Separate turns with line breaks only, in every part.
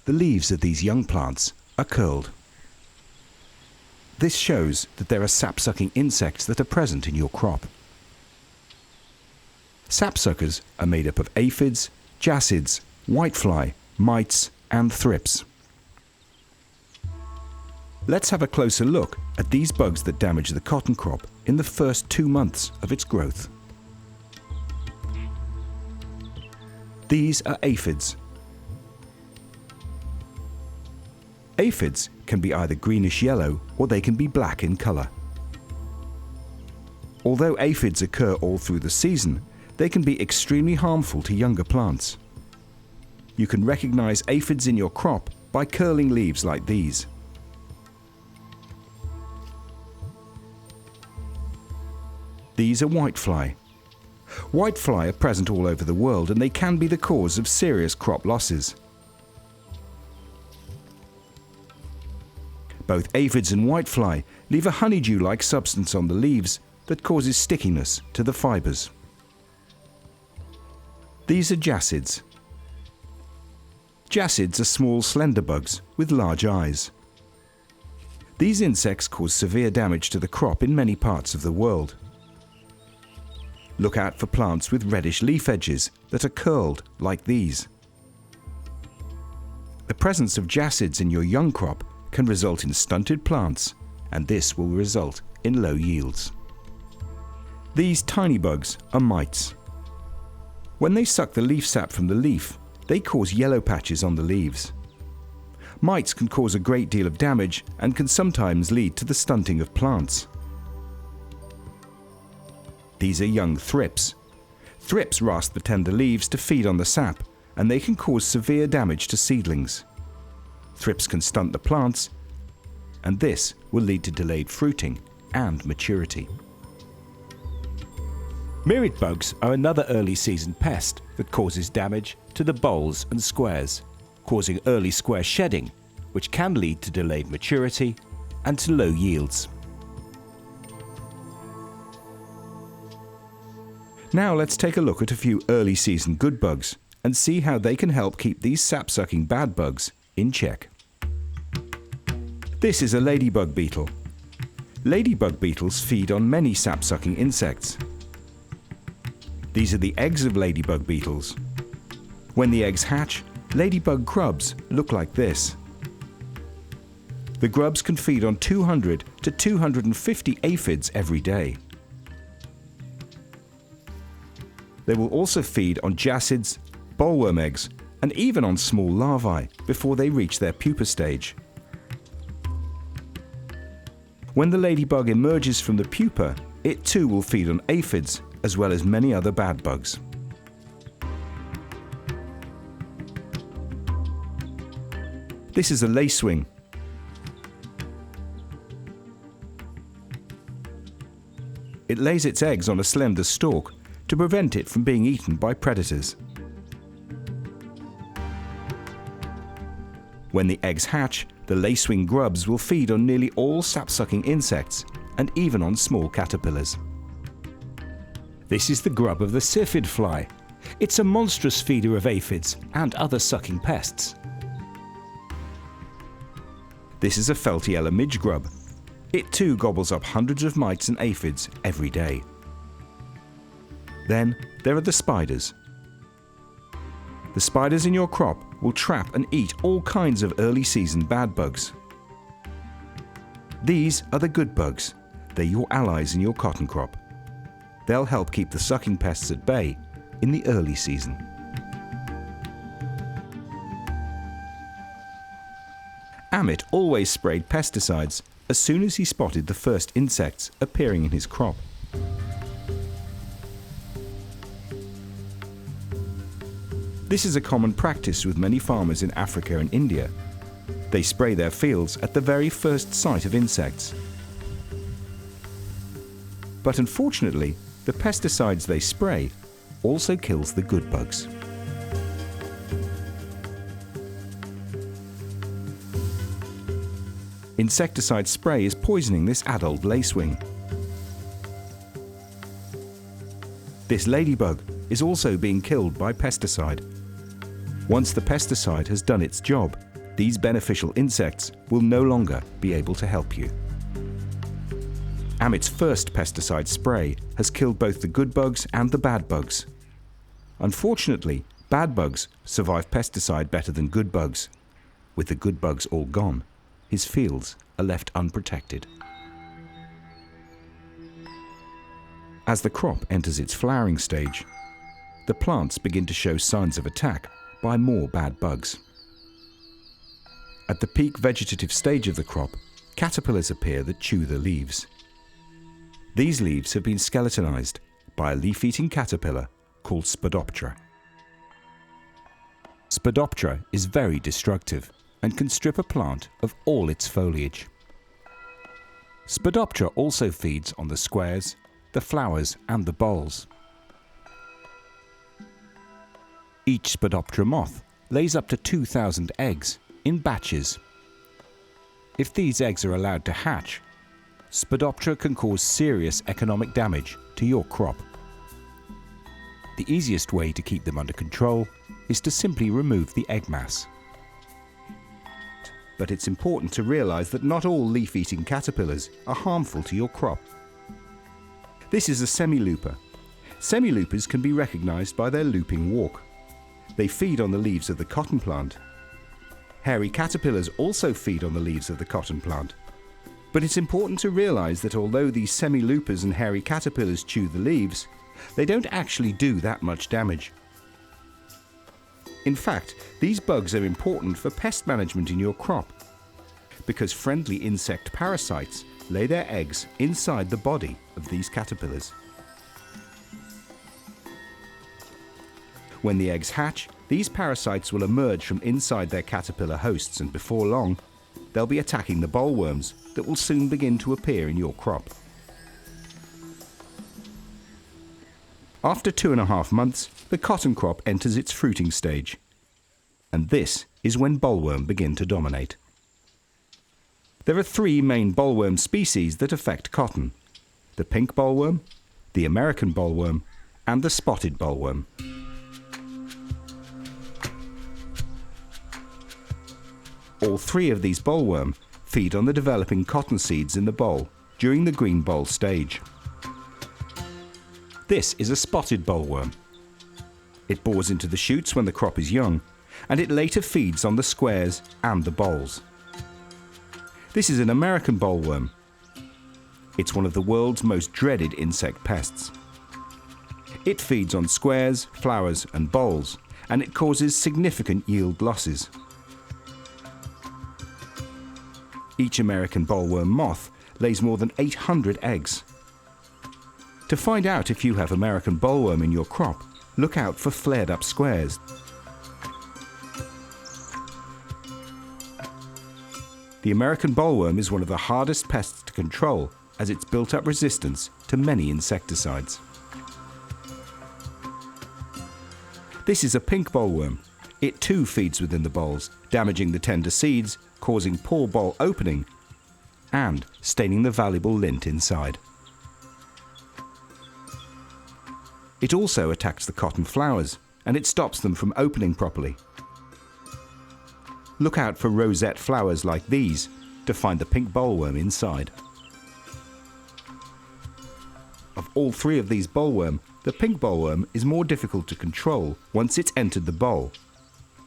the leaves of these young plants are curled. This shows that there are sap-sucking insects that are present in your crop. Sapsuckers are made up of aphids, jassids, whitefly, mites, and thrips. Let's have a closer look at these bugs that damage the cotton crop in the first 2 months of its growth. These are aphids. Aphids can be either greenish-yellow or they can be black in color. Although aphids occur all through the season, they can be extremely harmful to younger plants. You can recognize aphids in your crop by curling leaves like these. These are whitefly. Whitefly are present all over the world and they can be the cause of serious crop losses. Both aphids and whitefly leave a honeydew-like substance on the leaves that causes stickiness to the fibers. These are jassids. Jassids are small, slender bugs with large eyes. These insects cause severe damage to the crop in many parts of the world. Look out for plants with reddish leaf edges that are curled like these. The presence of jassids in your young crop can result in stunted plants, and this will result in low yields. These tiny bugs are mites. When they suck the leaf sap from the leaf, they cause yellow patches on the leaves. Mites can cause a great deal of damage and can sometimes lead to the stunting of plants. These are young thrips. Thrips rasp the tender leaves to feed on the sap, and they can cause severe damage to seedlings. Thrips can stunt the plants, and this will lead to delayed fruiting and maturity. Mirid bugs are another early season pest that causes damage to the bolls and squares, causing early square shedding, which can lead to delayed maturity and to low yields. Now let's take a look at a few early season good bugs and see how they can help keep these sap-sucking bad bugs in check. This is a ladybug beetle. Ladybug beetles feed on many sap-sucking insects. These are the eggs of ladybug beetles. When the eggs hatch, ladybug grubs look like this. The grubs can feed on 200 to 250 aphids every day. They will also feed on jassids, bollworm eggs, and even on small larvae before they reach their pupa stage. When the ladybug emerges from the pupa, it too will feed on aphids as well as many other bad bugs. This is a lacewing. It lays its eggs on a slender stalk to prevent it from being eaten by predators. When the eggs hatch, the lacewing grubs will feed on nearly all sap-sucking insects and even on small caterpillars. This is the grub of the syrphid fly. It's a monstrous feeder of aphids and other sucking pests. This is a Feltiella midge grub. It too gobbles up hundreds of mites and aphids every day. Then there are the spiders. The spiders in your crop will trap and eat all kinds of early season bad bugs. These are the good bugs. They're your allies in your cotton crop. They'll help keep the sucking pests at bay in the early season. Amit always sprayed pesticides as soon as he spotted the first insects appearing in his crop. This is a common practice with many farmers in Africa and India. They spray their fields at the very first sight of insects. But unfortunately, the pesticides they spray also kills the good bugs. Insecticide spray is poisoning this adult lacewing. This ladybug is also being killed by pesticide. Once the pesticide has done its job, these beneficial insects will no longer be able to help you. Amit's first pesticide spray has killed both the good bugs and the bad bugs. Unfortunately, bad bugs survive pesticide better than good bugs. With the good bugs all gone, his fields are left unprotected. As the crop enters its flowering stage, the plants begin to show signs of attack by more bad bugs. At the peak vegetative stage of the crop, caterpillars appear that chew the leaves. These leaves have been skeletonized by a leaf-eating caterpillar called Spodoptera. Spodoptera is very destructive and can strip a plant of all its foliage. Spodoptera also feeds on the squares, the flowers and the bolls. Each Spodoptera moth lays up to 2,000 eggs in batches. If these eggs are allowed to hatch, Spodoptera can cause serious economic damage to your crop. The easiest way to keep them under control is to simply remove the egg mass. But it's important to realize that not all leaf-eating caterpillars are harmful to your crop. This is a semi-looper. Semi-loopers can be recognized by their looping walk. They feed on the leaves of the cotton plant. Hairy caterpillars also feed on the leaves of the cotton plant. But it's important to realize that although these semi-loopers and hairy caterpillars chew the leaves, they don't actually do that much damage. In fact, these bugs are important for pest management in your crop, because friendly insect parasites lay their eggs inside the body of these caterpillars. When the eggs hatch, these parasites will emerge from inside their caterpillar hosts, and before long, they'll be attacking the bollworms that will soon begin to appear in your crop. After 2.5 months, the cotton crop enters its fruiting stage. And this is when bollworm begin to dominate. There are 3 main bollworm species that affect cotton: the pink bollworm, the American bollworm, and the spotted bollworm. All 3 of these bollworm feed on the developing cotton seeds in the boll during the green boll stage. This is a spotted bollworm. It bores into the shoots when the crop is young, and it later feeds on the squares and the bolls. This is an American bollworm. It's one of the world's most dreaded insect pests. It feeds on squares, flowers and bolls, and it causes significant yield losses. Each American bollworm moth lays more than 800 eggs. To find out if you have American bollworm in your crop, look out for flared-up squares. The American bollworm is one of the hardest pests to control, as it's built up resistance to many insecticides. This is a pink bollworm. It too feeds within the bolls, damaging the tender seeds, causing poor boll opening, and staining the valuable lint inside. It also attacks the cotton flowers, and it stops them from opening properly. Look out for rosette flowers like these to find the pink bollworm inside. Of all 3 of these bollworm, the pink bollworm is more difficult to control once it's entered the boll,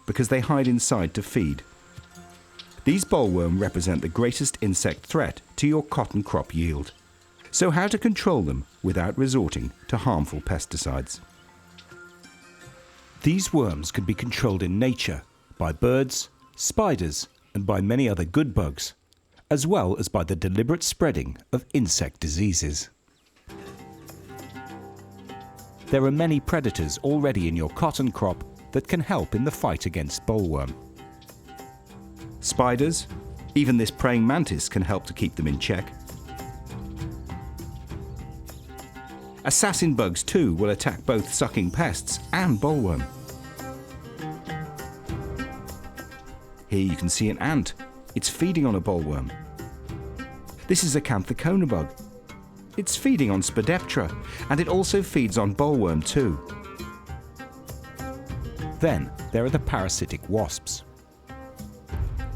because they hide inside to feed. These bollworm represent the greatest insect threat to your cotton crop yield. So how to control them without resorting to harmful pesticides? These worms can be controlled in nature by birds, spiders, and by many other good bugs, as well as by the deliberate spreading of insect diseases. There are many predators already in your cotton crop that can help in the fight against bollworm. Spiders, even this praying mantis, can help to keep them in check. Assassin bugs too will attack both sucking pests and bollworm. Here you can see an ant. It's feeding on a bollworm. This is a Canthocona bug. It's feeding on Spodoptera, and it also feeds on bollworm too. Then there are the parasitic wasps.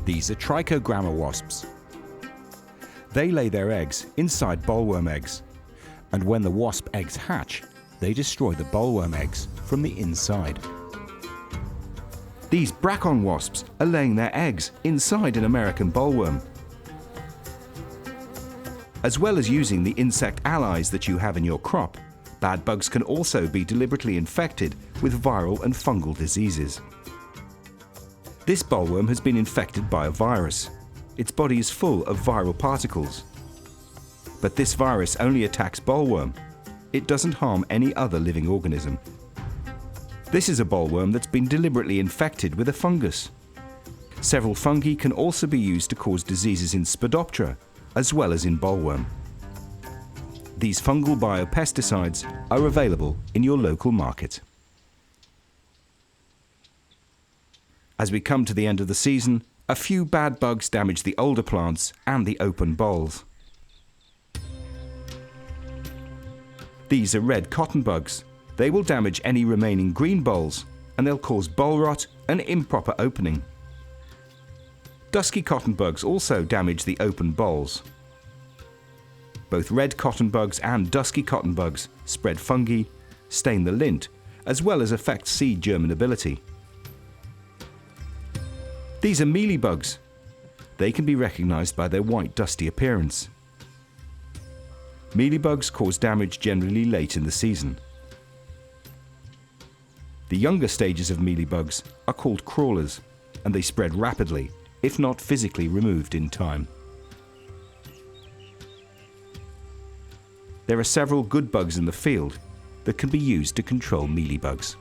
These are trichogramma wasps. They lay their eggs inside bollworm eggs, and when the wasp eggs hatch, they destroy the bollworm eggs from the inside. These braconid wasps are laying their eggs inside an American bollworm. As well as using the insect allies that you have in your crop, bad bugs can also be deliberately infected with viral and fungal diseases. This bollworm has been infected by a virus. Its body is full of viral particles. But this virus only attacks bollworm. It doesn't harm any other living organism. This is a bollworm that's been deliberately infected with a fungus. Several fungi can also be used to cause diseases in Spodoptera, as well as in bollworm. These fungal biopesticides are available in your local market. As we come to the end of the season, a few bad bugs damage the older plants and the open bolls. These are red cotton bugs. They will damage any remaining green bolls, and they'll cause boll rot and improper opening. Dusky cotton bugs also damage the open bolls. Both red cotton bugs and dusky cotton bugs spread fungi, stain the lint, as well as affect seed germinability. These are mealybugs. They can be recognized by their white dusty appearance. Mealybugs cause damage generally late in the season. The younger stages of mealybugs are called crawlers, and they spread rapidly, if not physically removed in time. There are several good bugs in the field that can be used to control mealybugs.